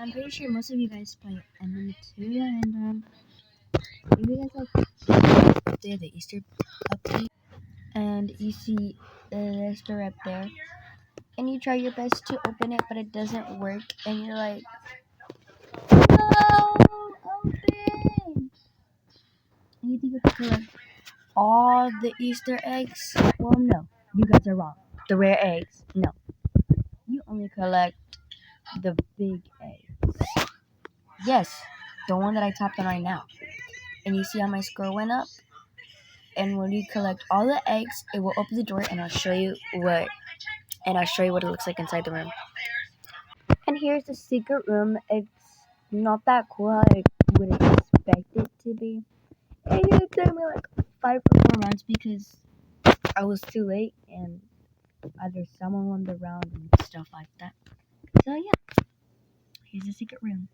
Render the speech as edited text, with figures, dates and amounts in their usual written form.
I'm pretty sure most of you guys play Enderman 2, and if you guys like the Easter update, and you see this door up there, and you try your best to open it, but it doesn't work, and you're like, no, open! And you think you can collect all the Easter eggs? Well, no, you guys are wrong. The rare eggs, no. You only collect the big eggs. Yes, the one that I tapped on right now. And you see how my score went up? And when you collect all the eggs, it will open the door, and I'll show you what it looks like inside the room. And here's the secret room. It's not that cool how I would expect it to be. And it took me like 5 or 4 rounds because I was too late, and either someone won the round and stuff like that. So yeah, here's the secret room.